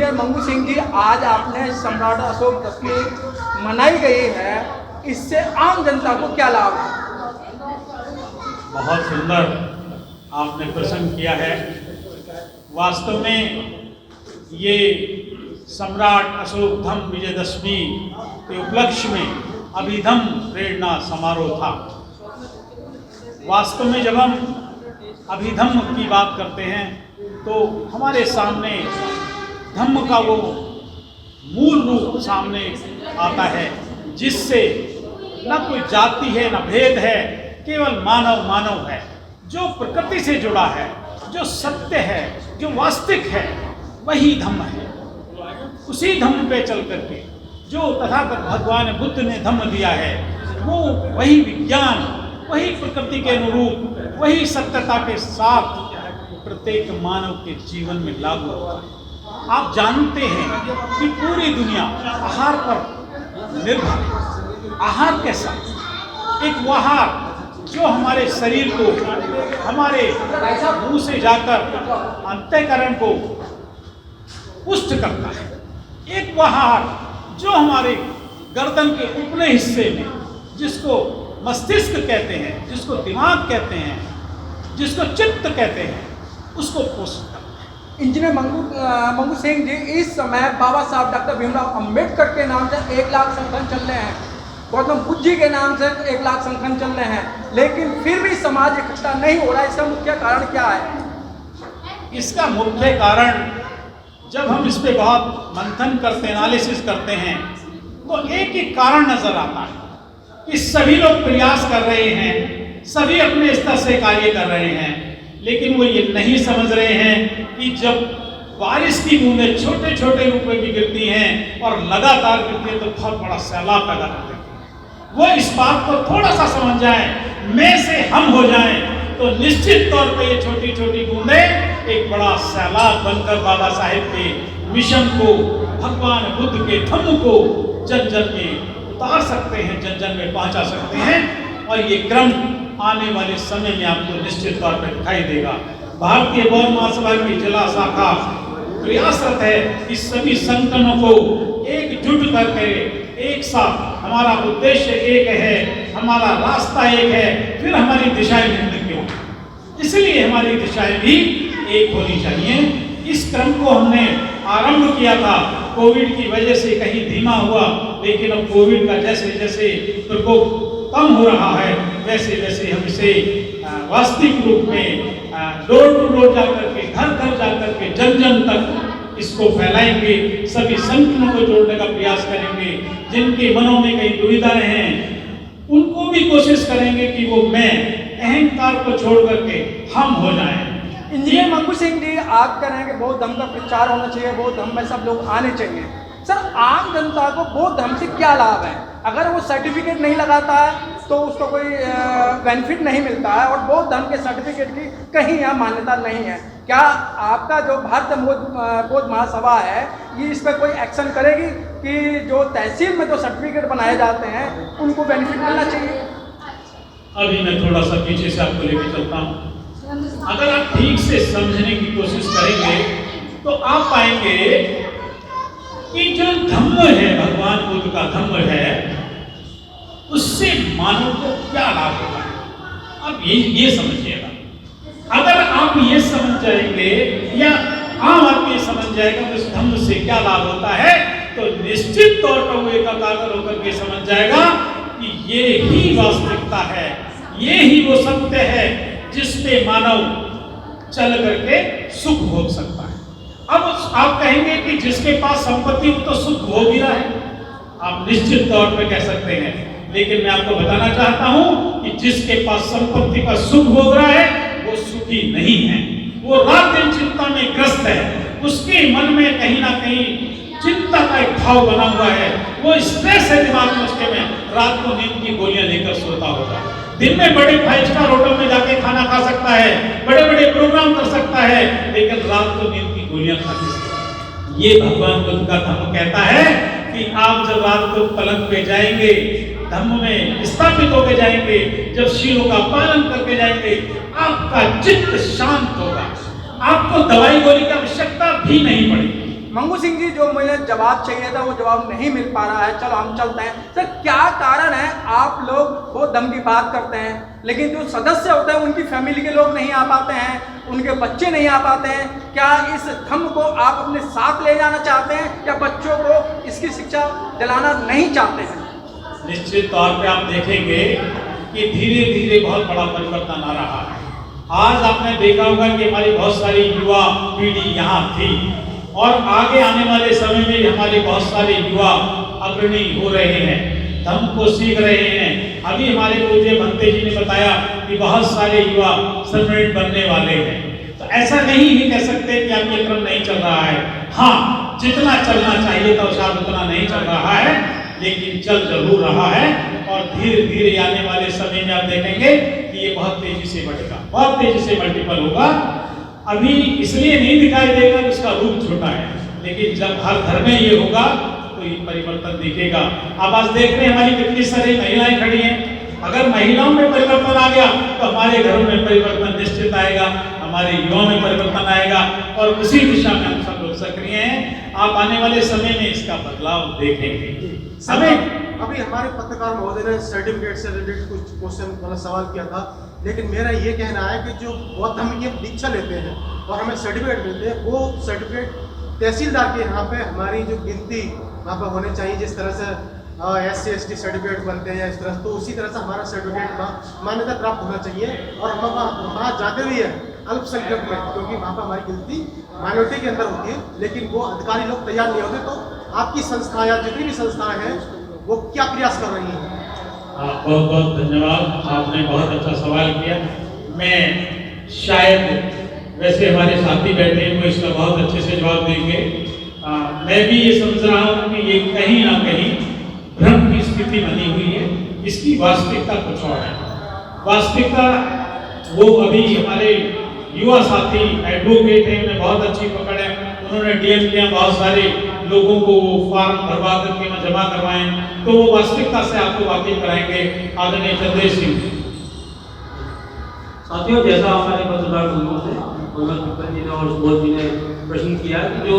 Engineer Mangu Singh ji, आज आपने सम्राट अशोक दशमी मनाई गई है, इससे आम जनता को क्या लाभ है? बहुत सुंदर आपने प्रश्न किया है। वास्तव में ये सम्राट अशोक धम्म विजयदशमी के उपलक्ष्य में अभिधम्म प्रेरणा समारोह था। वास्तव में जब हम अभिधम्म की बात करते हैं तो हमारे सामने धम्म का वो मूल रूप सामने आता है, जिससे न कोई जाति है न भेद है, केवल मानव मानव है, जो प्रकृति से जुड़ा है, जो सत्य है, जो वास्तविक है, वही धम्म है। उसी धम्म पे चल करके जो तथागत भगवान बुद्ध ने धम्म दिया है, वो वही विज्ञान, वही प्रकृति के अनुरूप, वही सत्यता के साथ प्रत्येक मानव के जीवन में लागू होता है। आप जानते हैं कि पूरी दुनिया आहार पर निर्भर है। आहार कैसा? एक वो आहार जो हमारे शरीर को, हमारे मुंह से जाकर अंतःकरण को पुष्ट करता है। एक वो आहार जो हमारे गर्दन के ऊपरी हिस्से में, जिसको मस्तिष्क कहते हैं, जिसको दिमाग कहते हैं, जिसको चित्त कहते हैं, उसको पोषित करता है। इंजीनियर मंगू सिंह जी, इस समय बाबा साहब डॉक्टर भीमराव अंबेडकर के नाम से 1 लाख संगठन चल रहे हैं, गौतम बुद्ध जी के नाम से 1 लाख संगठन चल रहे हैं, लेकिन फिर भी समाज इकट्ठा नहीं हो रहा है। इसका मुख्य कारण क्या है? इसका मुख्य कारण, जब हम इस पे बहुत मंथन करते हैं, एनालिसिस करते हैं, तो एक ही कारण नजर आता है कि सभी लोग प्रयास कर रहे हैं, सभी अपने स्तर से कार्य कर रहे हैं, लेकिन वो ये नहीं समझ रहे हैं कि जब बारिश की बूंदें छोटे छोटे रूप में भी गिरती हैं और लगातार गिरती है तो बहुत बड़ा सैलाब पैदा कर देती है। वो इस बात को थोड़ा सा समझ जाएं, मैं से हम हो जाएं, तो निश्चित तौर पे ये छोटी छोटी बूंदें एक बड़ा सैलाब बनकर बाबा साहेब के मिशन को, भगवान बुद्ध के धम्म को जन जन में उतार सकते हैं, जन जन में पहुंचा सकते हैं। और ये क्रम आने वाले समय में आपको निश्चित तौर पर दिखाई देगा। भारतीय बौद्ध महासभा की जिला शाखा प्रयासरत है कि सभी संगठनों को एकजुट करके एक साथ, हमारा उद्देश्य एक है, हमारा रास्ता एक है, फिर हमारी दिशाएं भिन्न क्यों? इसलिए हमारी दिशाएं भी एक होनी चाहिए। इस क्रम को हमने आरंभ किया था, कोविड की वजह से कहीं धीमा हुआ, लेकिन अब कोविड का जैसे जैसे प्रकोप कम हो रहा है, वैसे वैसे हम इसे वास्तविक रूप में डोर टू डोर जाकर के, घर घर जाकर के, जन जन तक इसको फैलाएंगे। सभी संगठनों को जोड़ने का प्रयास करेंगे। जिनके मनों में कई दुविधाएं हैं, उनको भी कोशिश करेंगे कि वो मैं, अहंकार को छोड़ करके हम हो जाएं। इंजीनियर मंगू सिंह जी, आप कह रहे हैं कि बौद्ध धर्म का प्रचार होना चाहिए, बौद्ध धर्म में सब लोग आने चाहिए। सर, आम जनता को बौद्ध धर्म से क्या लाभ है? अगर वो सर्टिफिकेट नहीं लगाता है तो उसको कोई बेनिफिट नहीं मिलता है, और बौद्ध धर्म के सर्टिफिकेट की कहीं यहाँ मान्यता नहीं है। क्या आपका जो भारतीय बौद्ध महासभा है, ये इस पर कोई एक्शन करेगी कि जो तहसील में जो सर्टिफिकेट बनाए जाते हैं उनको बेनिफिट मिलना चाहिए? अभी मैं थोड़ा सा पीछे से आपको लेके चलता हूँ। अगर आप ठीक से समझने की कोशिश करेंगे तो आप पाएंगे कि जो धम्म है, भगवान बुद्ध का धम्म है, उससे मानव को क्या लाभ होता है। अब ये समझिएगा। अगर आप ये समझ जाएंगे या आम आदमी ये समझ जाएगा कि इस धम्म से क्या लाभ होता है, तो निश्चित तौर पर वो एकाकार होकर के समझ जाएगा कि ये ही वास्तविकता है, ये ही वो सत्य है जिसपे मानव चल करके सुख भोग सकता है। अब आप कहेंगे कि जिसके पास संपत्ति वो तो सुख भोग ही रहा है, आप निश्चित तौर पर कह सकते हैं, लेकिन मैं आपको बताना चाहता हूं कि जिसके पास संपत्ति का सुख भोग रहा है वो सुखी नहीं है, वो रात दिन चिंता में ग्रस्त है, उसके मन में कहीं ना कहीं चिंता का एक भाव बना हुआ है, वो स्ट्रेस है दिमाग में उसके में, रात को नींद की गोलियां लेकर सोता होगा। दिन में बड़े 5 स्टार होटल में जाके खाना खा सकता है, बड़े बड़े प्रोग्राम कर सकता है, लेकिन रात को नींद की गोलियां खाती है। ये भगवान बुद्ध का धम्म कहता है कि आप जब रात को पलंग पे जाएंगे, धम्म में स्थापित होकर जाएंगे, जब शीलों का पालन करके जाएंगे, आपका चित्त शांत होगा, आपको दवाई गोली की आवश्यकता भी नहीं पड़ेगी। मंगू सिंह जी, जो मुझे जवाब चाहिए था वो जवाब नहीं मिल पा रहा है। चलो हम चलते हैं। सर, क्या कारण है आप लोग बहुत दम की बात करते हैं, लेकिन जो सदस्य होते हैं उनकी फैमिली के लोग नहीं आ पाते हैं, उनके बच्चे नहीं आ पाते हैं? क्या इस धम्म को आप अपने साथ ले जाना चाहते हैं या बच्चों को इसकी शिक्षा दिलाना नहीं चाहते हैं? निश्चित तौर पे आप देखेंगे कि धीरे धीरे बहुत बड़ा परिवर्तन आ रहा है। आज आपने देखा होगा कि हमारी बहुत सारी युवा पीढ़ी यहाँ थी और आगे आने वाले समय में भी हमारे बहुत सारे युवा अग्रणी हो रहे हैं, धम्म को सीख रहे हैं। अभी हमारे पूज्य भंते जी ने बताया कि बहुत सारे युवा सर्वेंट बनने वाले हैं। तो ऐसा नहीं ही कह सकते कि अब ये क्रम नहीं चल रहा है। हाँ, जितना चलना चाहिए था शायद उतना नहीं चल रहा है, लेकिन चल जरूर रहा है और धीरे धीरे आने वाले समय में आप देखेंगे कि ये बहुत तेजी से बढ़ेगा, बहुत तेजी से मल्टीपल होगा। अभी इसलिए नहीं दिखाई देगा कि उसका रूप छोटा है, लेकिन जब हर घर में ये होगा तो ये परिवर्तन दिखेगा। अब आज देख रहे हैं हमारी कितनी सारी महिलाएं खड़ी हैं। अगर महिलाओं में परिवर्तन आ गया तो हमारे घरों में परिवर्तन निश्चित आएगा, हमारे युवाओं में परिवर्तन आएगा और उसी दिशा में हम सब लोग सक्रिय हैं। आप आने वाले समय में इसका बदलाव देखेंगे। अभी हमारे पत्रकार महोदय ने सर्टिफिकेट से रिलेटेड कुछ क्वेश्चन वाला सवाल किया था, लेकिन मेरा ये कहना है कि जो बौद्ध धर्म की दीक्षा लेते हैं और हमें सर्टिफिकेट मिलते हैं, वो सर्टिफिकेट तहसीलदार के यहाँ पे हमारी जो गिनती वहाँ पर होने चाहिए, जिस तरह से SC/ST सर्टिफिकेट बनते हैं या इस तरह, तो उसी तरह से हमारा सर्टिफिकेट मान्यता प्राप्त होना चाहिए। और हम वहाँ जाते भी हैं अल्पसंख्यक में, क्योंकि वहाँ पर हमारी गिनती माइनॉरिटी के अंदर होती है, लेकिन वो अधिकारी लोग तैयार नहीं होते। तो आपकी संस्था या जितनी भी संस्थाएं हैं वो क्या प्रयास कर रही हैं? बहुत बहुत धन्यवाद, आपने बहुत अच्छा सवाल किया। मैं शायद वैसे हमारे साथी बैठे हैं वो इसका बहुत अच्छे से जवाब देंगे। मैं भी ये समझ रहा हूँ कि ये कहीं ना कहीं भ्रम की स्थिति बनी हुई है, इसकी वास्तविकता कुछ और है। वास्तविकता वो अभी हमारे युवा साथी एडवोकेट हैं, उन्हें बहुत अच्छी पकड़ है। उन्होंने DM किया, बहुत सारे लोगों को वो फॉर्म भरवा करके मैं जमा करवाएं, तो वो वास्तविकता से आपको वाकिफ कराएंगे। आदरणीय चंद्रेश सिंह साथियों, जैसा हमारे पत्रकार बंधुओं से जी ने और सुबोध जी ने प्रश्न किया कि जो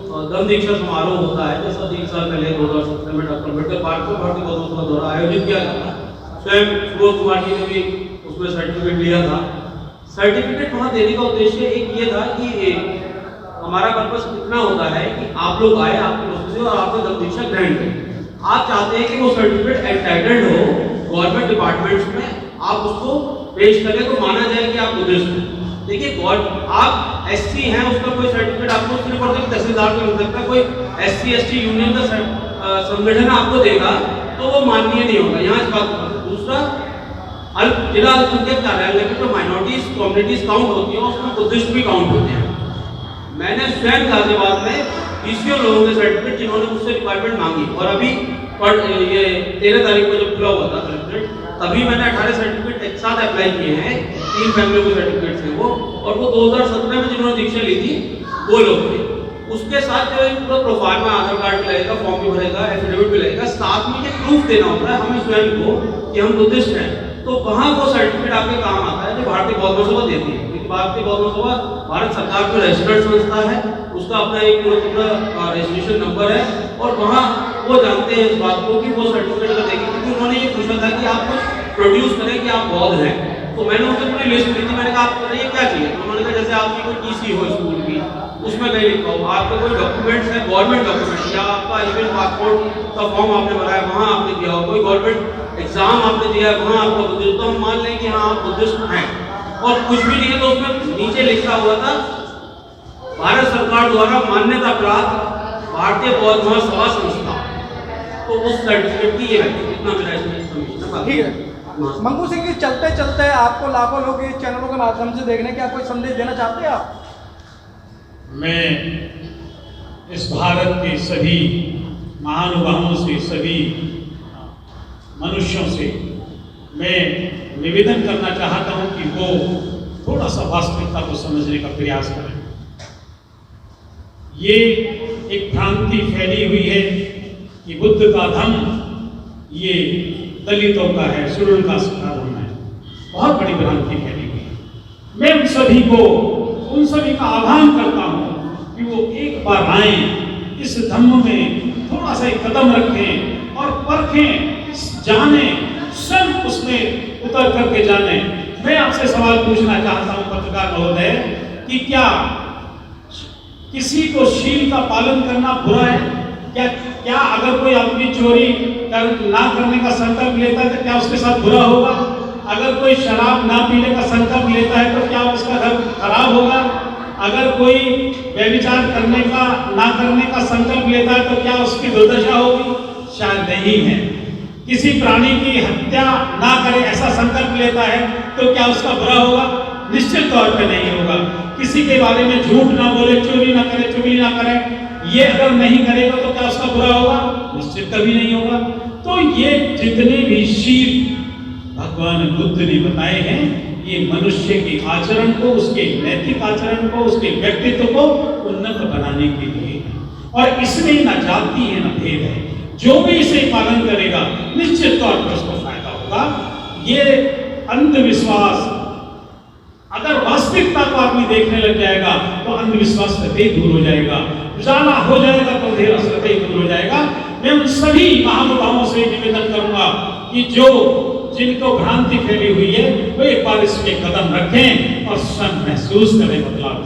धम्म दीक्षा समारोह होता है, जैसा 3 साल पहले 2017 में डॉक्टर अम्बेडकर पार्क में भारतीय बौद्ध का दौरा आयोजित किया गया, स्वयं सुबोध कुमार जी ने भी उसमें सर्टिफिकेट लिया था। सर्टिफिकेट वहाँ देने का उद्देश्य एक ये था कि हमारा पर्पस इतना होता है कि आप लोग आए आपकी वस्तु से और आपने धम्म दीक्षा ग्रहण की। आप चाहते हैं कि वो सर्टिफिकेट एंटाइटल्ड हो, गवर्नमेंट डिपार्टमेंट्स में आप उसको पेश करें तो माना जाए कि आप बुद्धिस्ट हैं। देखिए, आप SC हैं, उसका कोई सर्टिफिकेट आपको सिर्फ और सिर्फ तहसीलदार को मिल सकता है। कोई SC/ST यूनियन का संगठन आपको देगा तो वो माननीय नहीं होगा। यहाँ इस बात पर दूसरा, जिला अल्पसंख्यक कार्यालय में जो माइनॉरिटीज कम्युनिटीज काउंट होती है उसमें बुद्धिस्ट भी काउंट होते हैं। मैंने स्वयं गाजियाबाद में PCO लोगों के सर्टिफिकेट जिन्होंने मुझसे रिक्वायरमेंट मांगी, और अभी ये 13 तारीख को जब खुला हुआ था सर्टिफिकेट, तभी मैंने 18 सर्टिफिकेट एक साथ अप्लाई किए हैं। 3 फैमिलियों के सर्टिफिकेट थे वो, और वो 2017 में जिन्होंने दीक्षा ली थी वो लोग थे। उसके साथ जो पूरा प्रोफाइल में आधार कार्ड भी लगेगा, फॉर्म भी भरेगा, एफिडेविट भी लगेगा, साथ में ये प्रूफ देना होता है हमें स्वयं को कि हम बुद्धिस्ट हैं। तो वहाँ वो सर्टिफिकेट आपके काम आता है जो भारतीय बौद्ध सभा देती है, क्योंकि भारतीय बौद्ध सभा भारत सरकार की रजिस्टर्ड संस्था है, उसका अपना एक पूरा रजिस्ट्रेशन नंबर है, और वहाँ वो जानते हैं इस बात को कि वो सर्टिफिकेट का देखें, क्योंकि उन्होंने ये पूछा था कि आप कुछ प्रोड्यूस करें कि आप बौद्ध हैं। तो मैंने उनसे पूरी लिस्ट ली थी। मैंने कहा आप बताइए क्या चाहिए, तो उन्होंने कहा जैसे आपकी कोई TC हो स्कूल की, उसमें कहीं लिखा हो, आपका कोई डॉक्यूमेंट्स है गवर्नमेंट डॉक्यूमेंट, या आपका इवन पासपोर्ट का फॉर्म आपने भरा है वहाँ आपने दिया हो, कोई गवर्नमेंट एग्जाम आपने दिया है वहाँ आपका बुद्धिस्ट, तो हम मान लें कि हाँ आप बुद्धिस्ट हैं। और कुछ भी नहीं है तो उसमें नीचे लिखा हुआ था भारत सरकार द्वारा मान्यता प्राप्त भारतीय बौद्ध महासभा संस्था। तो उस सर्टिफिकेट की ये है, इतना मेरा इसमें ठीक है। मंगू सिंह जी, चलते चलते आपको लाखों लोग इस चैनलों के माध्यम से देखने क्या कोई संदेश देना चाहते हैं आप? मैं इस भारत के सभी महानुभावों से, सभी मनुष्यों से मैं निवेदन करना चाहता हूं कि वो थोड़ा सा वास्तविकता को समझने का प्रयास करें। ये एक भ्रांति फैली हुई है कि बुद्ध का धम्म ये दलितों का है, शेड्यूल कास्ट का धर्म है। बहुत बड़ी भ्रांति फैली हुई है। मैं उन सभी का आह्वान करता हूं कि वो एक बार आए इस धम्म में थोड़ा सा एक कदम रखें और परखें, जानें, स्वयं उसमें उतर करके जानें। मैं आपसे सवाल पूछना चाहता हूं पत्रकार महोदय कि क्या किसी को शील का पालन करना बुरा है? क्या अगर कोई आदमी चोरी ना करने का संकल्प लेता है तो क्या उसके साथ बुरा होगा? अगर कोई शराब ना पीने का संकल्प लेता है तो क्या उसका घर खराब होगा? अगर कोई व्यभिचार ना करने का संकल्प लेता है तो क्या उसकी दुर्दशा होगी? शायद नहीं है। किसी प्राणी की हत्या ना करे ऐसा संकल्प लेता है तो क्या उसका बुरा होगा? निश्चित तौर पे नहीं होगा। किसी के बारे में झूठ ना बोले, चोरी ना करे, चुगली ना करे, ये अगर नहीं करेगा तो क्या उसका बुरा होगा? निश्चित कभी नहीं होगा। तो ये जितने भी शील भगवान बुद्ध ने बताए हैं, ये मनुष्य के आचरण को, उसके नैतिक आचरण को, उसके व्यक्तित्व को उन्नत बनाने के लिए है। और इसमें न जाति है न भेद है। जो भी इसे पालन करेगा निश्चित तौर पर उसको फायदा होगा। ये अंधविश्वास अगर वास्तविकता को आदमी देखने लग जाएगा तो अंधविश्वास स्वतः दूर हो जाएगा, उजाला हो जाएगा तो अंधेरा स्वतः दूर हो जाएगा। मैं उन सभी महानुभावों से निवेदन करूंगा कि जिनको भ्रांति फैली हुई है वो एक बार इसमें कदम रखें और स्वयं महसूस करें बदलाव।